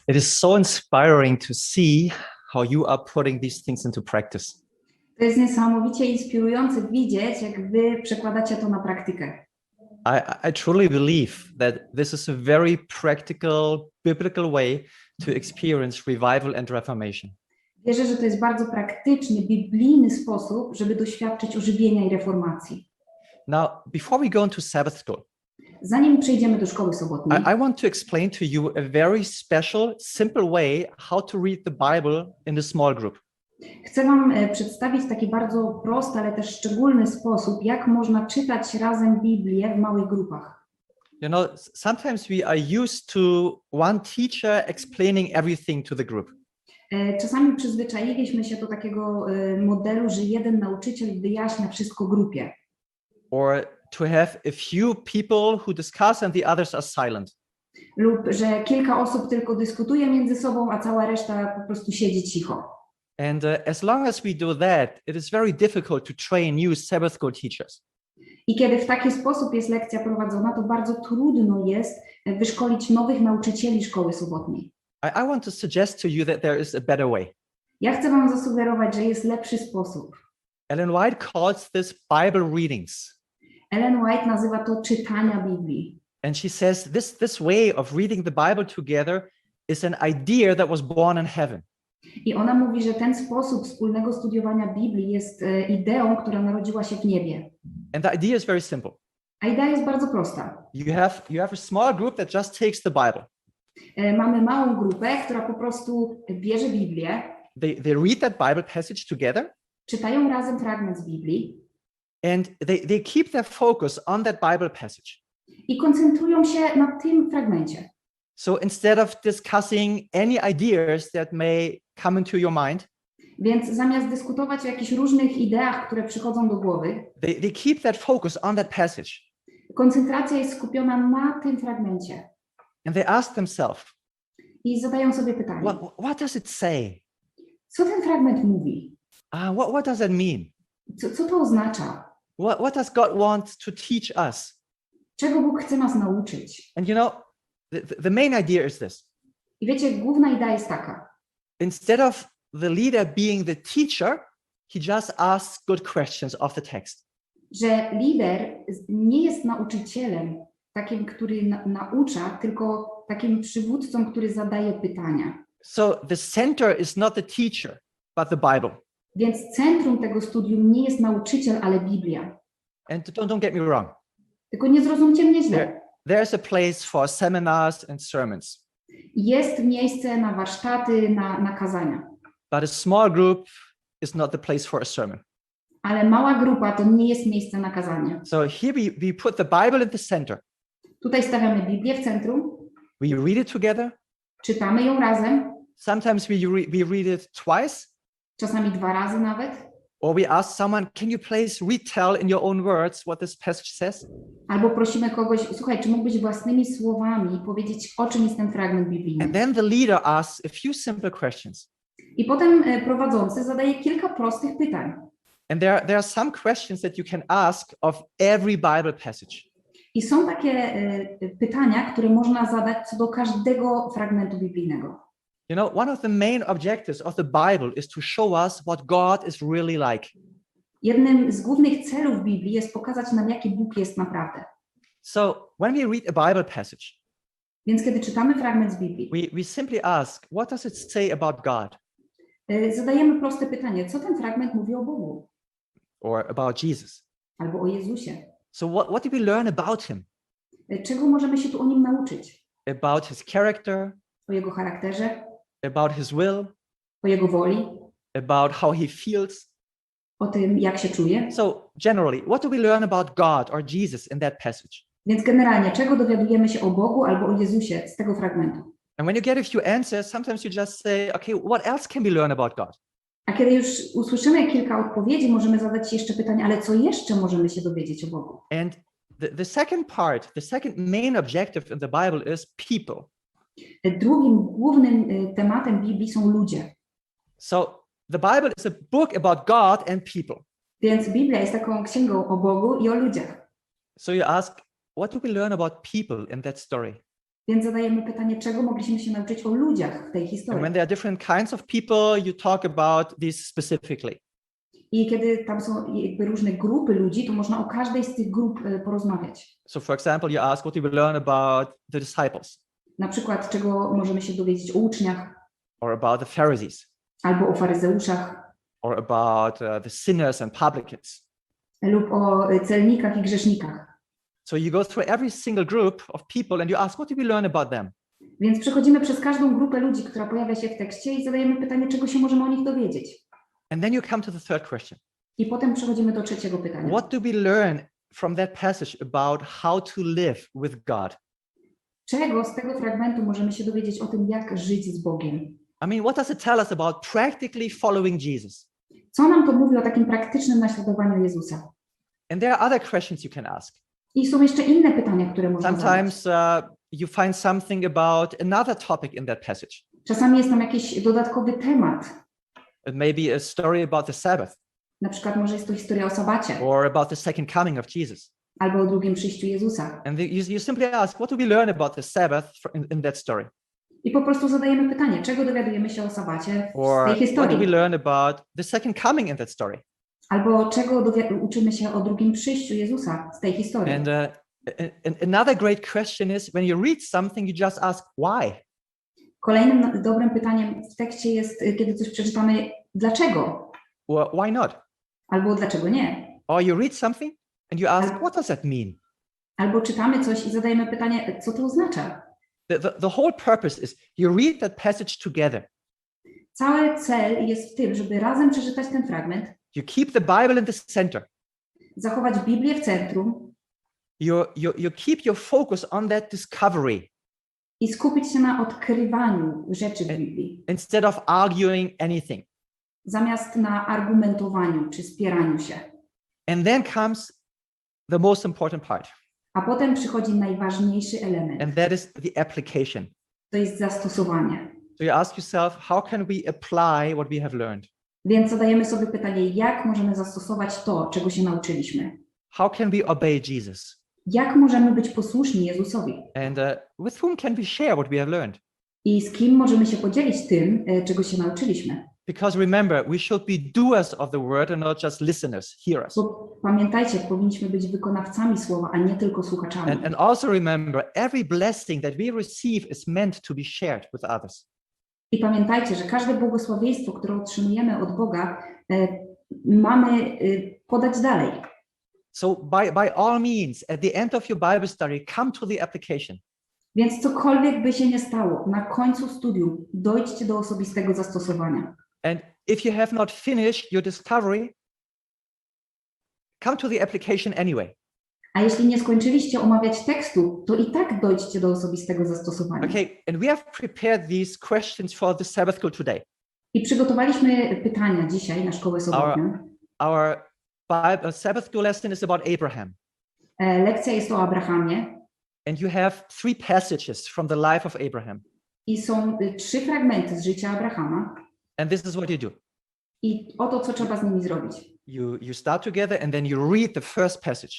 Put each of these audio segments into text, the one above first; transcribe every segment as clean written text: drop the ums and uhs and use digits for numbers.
It is so inspiring to see how you are putting these things into practice. To jest niesamowicie inspirujące widzieć, jak wy przekładacie to na praktykę. I truly believe that this is a very practical, biblical way to experience revival and reformation. Wierzę, że to jest bardzo praktyczny, biblijny sposób, żeby doświadczyć ożywienia i reformacji. Now, before we go into Sabbath school, Zanim przejdziemy do szkoły sobotniej, I want to explain to you a very special, simple way how to read the Bible in a small group. chcę wam przedstawić taki bardzo prosty, ale też szczególny sposób, jak można czytać razem Biblię w małych grupach. You know, sometimes we are used to one teacher explaining everything to the group. Czasami przyzwyczailiśmy się do takiego modelu, że jeden nauczyciel wyjaśnia wszystko grupie. Or to have a few people who discuss and the others are silent. Lub że kilka osób tylko dyskutuje między sobą, a cała reszta po prostu siedzi cicho. And as long as we do that, it is very difficult to train new Sabbath school teachers. I kiedy w taki sposób jest lekcja prowadzona, to bardzo trudno jest wyszkolić nowych nauczycieli szkoły sobotniej. I want to suggest to you that there is a better way. Ja chcę wam zasugerować, że jest lepszy sposób. Ellen White calls this Bible readings. Ellen White nazywa to czytania Biblii. And she says this way of reading the Bible together is an idea that was born in heaven. I ona mówi, że ten sposób wspólnego studiowania Biblii jest ideą, która narodziła się w niebie. And the idea is very simple. A idea jest bardzo prosta. You have a small group that just takes the Bible. Mamy małą grupę, która po prostu bierze Biblię. They read that Bible passage together. Czytają razem fragment z Biblii. And they keep their focus on that Bible passage. I koncentrują się na tym fragmencie. So instead of discussing any ideas that may come into your mind, Więc zamiast dyskutować o jakichś różnych ideach, które przychodzą do głowy, they keep that focus on that passage. koncentracja jest skupiona na tym fragmencie. And they ask themselves, I zadają sobie pytanie, what does it say? co ten fragment mówi? What does that mean? Co to oznacza? What does God want to teach us? Czego Bóg chce nas nauczyć? And you know, the main idea is this. I wiecie, główna idea jest taka. Instead of the leader being the teacher, he just asks good questions of the text. Że lider nie jest nauczycielem, takim, który naucza, tylko takim przywódcą, który zadaje pytania. So the center is not the teacher, but the Bible. Więc centrum tego studium nie jest nauczyciel, ale Biblia. And don't get me wrong. Tylko nie zrozumcie mnie źle. There's a place for seminars and sermons. Jest miejsce na warsztaty, na kazania. But a small group is not the place for a sermon. Ale mała grupa to nie jest miejsce na kazanie. So here we put the Bible in the center. Tutaj stawiamy Biblię w centrum. We read it together. Czytamy ją razem. Sometimes we read it twice. Czasami 2 razy nawet. Or we ask someone, can you please retell in your own words what this passage says? Albo prosimy kogoś, słuchaj, czy mógłbyś własnymi słowami powiedzieć, o czym jest ten fragment biblijny? And then the leader asks a few simple questions. I potem prowadzący zadaje kilka prostych pytań. And there are some questions that you can ask of every Bible passage. I są takie pytania, które można zadać co do każdego fragmentu biblijnego. You know, one of the main objectives of the Bible is to show us what God is really like. Jednym z głównych celów Biblii jest pokazać nam, jaki Bóg jest naprawdę. So when we read a Bible passage, Więc kiedy czytamy fragment z Biblii, we simply ask, what does it say about God? Zadajemy proste pytanie, co ten fragment mówi o Bogu? Or about Jesus? Albo o Jezusie. So what did we learn about him? Czego możemy się tu o nim nauczyć? About his character, O jego charakterze, about his will, o jego woli, about how he feels. o tym, jak się czuje. So generally, what do we learn about God or Jesus in that passage? Więc generalnie, czego dowiadujemy się o Bogu albo o Jezusie z tego fragmentu? And when you get a few answers, sometimes you just say, okay, what else can we learn about God? A kiedy już usłyszymy kilka odpowiedzi, możemy zadać jeszcze pytanie, ale co jeszcze możemy się dowiedzieć o Bogu? And the second part, the second main objective in the Bible is people. Drugim głównym tematem Biblii są ludzie. So the Bible is a book about God and people. Więc Biblia jest taką księgą o Bogu i o ludziach. So you ask, what do we learn about people in that story? Więc zadajemy pytanie, czego mogliśmy się nauczyć o ludziach w tej And historii. when there are different kinds of people, you talk about these specifically. I kiedy tam są jakby różne grupy ludzi, to można o każdej z tych grup porozmawiać. So for example, you ask, what did we learn about the disciples Na przykład, czego możemy się dowiedzieć o uczniach, or about the Pharisees albo o faryzeuszach, or about the sinners and publicans? lub o celnikach i grzesznikach. So you go through every single group of people and you ask, what did we learn about them? Więc przechodzimy przez każdą grupę ludzi, która pojawia się w tekście i zadajemy pytanie, czego się możemy o nich dowiedzieć. And then you come to the third question. I potem przechodzimy do trzeciego pytania. What do we learn from that passage about how to live with God? Czego z tego fragmentu możemy się dowiedzieć o tym, jak żyć z Bogiem? I mean, what does it tell us about practically following Jesus? Co nam to mówi o takim praktycznym naśladowaniu Jezusa? And there are other questions you can ask. I są jeszcze inne pytania, które można zadać. Sometimes you find something about another topic in that passage. Czasami jest tam jakiś dodatkowy temat. It may be a story about the Sabbath Na przykład może jest to historia o sabacie, or about the second coming of Jesus. albo o drugim przyjściu Jezusa. And you simply ask, what do we learn about the Sabbath in that story? I po prostu zadajemy pytanie, czego dowiadujemy się o sabacie Or w tej what do we historii? learn about the second coming in that story? Albo czego uczymy się o drugim przyjściu Jezusa z tej historii? And another great question is, when you read something, you just ask, why? Kolejnym dobrym pytaniem w tekście jest, kiedy coś przeczytamy, dlaczego? Or why not? Albo dlaczego nie? Or you read something and you ask, what does that mean? Albo czytamy coś i zadajemy pytanie, co to oznacza? The whole purpose is you read that passage together. Cały cel jest w tym, żeby razem przeczytać ten fragment, You keep the Bible in the center. zachować Biblię w centrum You keep your focus on that discovery i skupić się na odkrywaniu rzeczy w Biblii, instead of arguing anything. zamiast na argumentowaniu czy spieraniu się. And then comes the most important part, A potem przychodzi najważniejszy element, and that is the application. to jest zastosowanie. So you ask yourself, how can we apply what we have learned? Więc zadajemy sobie pytanie, jak możemy zastosować to, czego się nauczyliśmy? How can we obey Jesus? Jak możemy być posłuszni Jezusowi? And with whom can we share what we have learned? I z kim możemy się podzielić tym, czego się nauczyliśmy? Because remember, we should be doers of the word and not just listeners, hearers. Bo pamiętajcie, powinniśmy być wykonawcami słowa, a nie tylko słuchaczami. And also remember, every blessing that we receive is meant to be shared with others. I pamiętajcie, że każde błogosławieństwo, które otrzymujemy od Boga, mamy podać dalej. So by all means, at the end of your Bible study, come to the application. Więc cokolwiek by się nie stało, na końcu studium dojdźcie do osobistego zastosowania. And if you have not finished your discovery, come to the application anyway. A jeśli nie skończyliście omawiać tekstu, to i tak dojdźcie do osobistego zastosowania. Okay, and we have prepared these questions for the Sabbath school today. I przygotowaliśmy pytania dzisiaj na szkołę sobotnią. Our Sabbath school lesson is about Abraham. Lekcja jest o Abrahamie And you have 3 passages from the life of Abraham. i są 3 fragmenty z życia Abrahama. And this is what you do. I oto, co trzeba z nimi zrobić. You start together and then you read the first passage.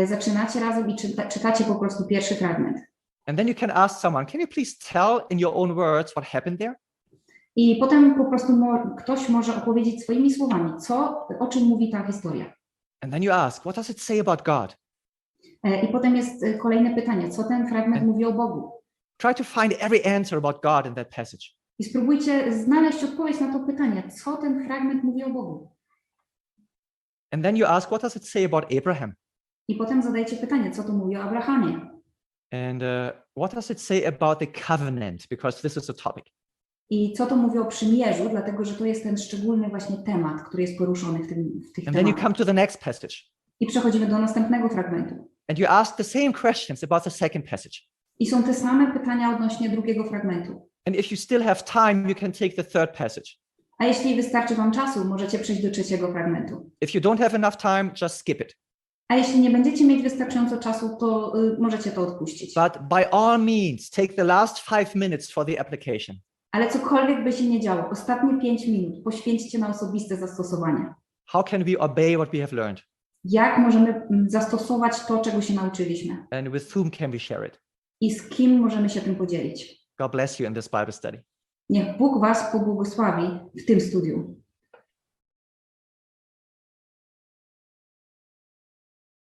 Zaczynacie razem i czytacie po prostu pierwszy fragment. And then you can ask someone, can you please tell in your own words what happened there? I potem po prostu ktoś może opowiedzieć swoimi słowami, o czym mówi ta historia. And then you ask, what does it say about God? I potem jest kolejne pytanie, co ten fragment mówi o Bogu. Try to find every answer about God in that passage. I spróbujcie znaleźć odpowiedź na to pytanie, co ten fragment mówi o Bogu. And then you ask, what does it say about Abraham? I potem zadajcie pytanie, co to mówi o Abrahamie. And what does it say about the covenant? Because this is a topic. I co to mówi o przymierzu, dlatego że to jest ten szczególny właśnie temat, który jest poruszony w tych And then you tematach. come to the next passage. I przechodzimy do następnego fragmentu. And you ask the same questions about the second passage. I są te same pytania odnośnie drugiego fragmentu. And if you still have time, you can take the third passage. A jeśli wystarczy wam czasu, możecie przejść do trzeciego fragmentu. If you don't have enough time, just skip it. A jeśli nie będziecie mieć wystarczająco czasu, to możecie to odpuścić. But by all means, take the last 5 minutes for the application. Ale cokolwiek by się nie działo, ostatnie 5 minut poświęćcie na osobiste zastosowanie. How can we obey what we have learned? Jak możemy zastosować to, czego się nauczyliśmy? And with whom can we share it? i z kim możemy się tym podzielić. God bless you in this Bible study. Niech Bóg Was pobłogosławi w tym studium.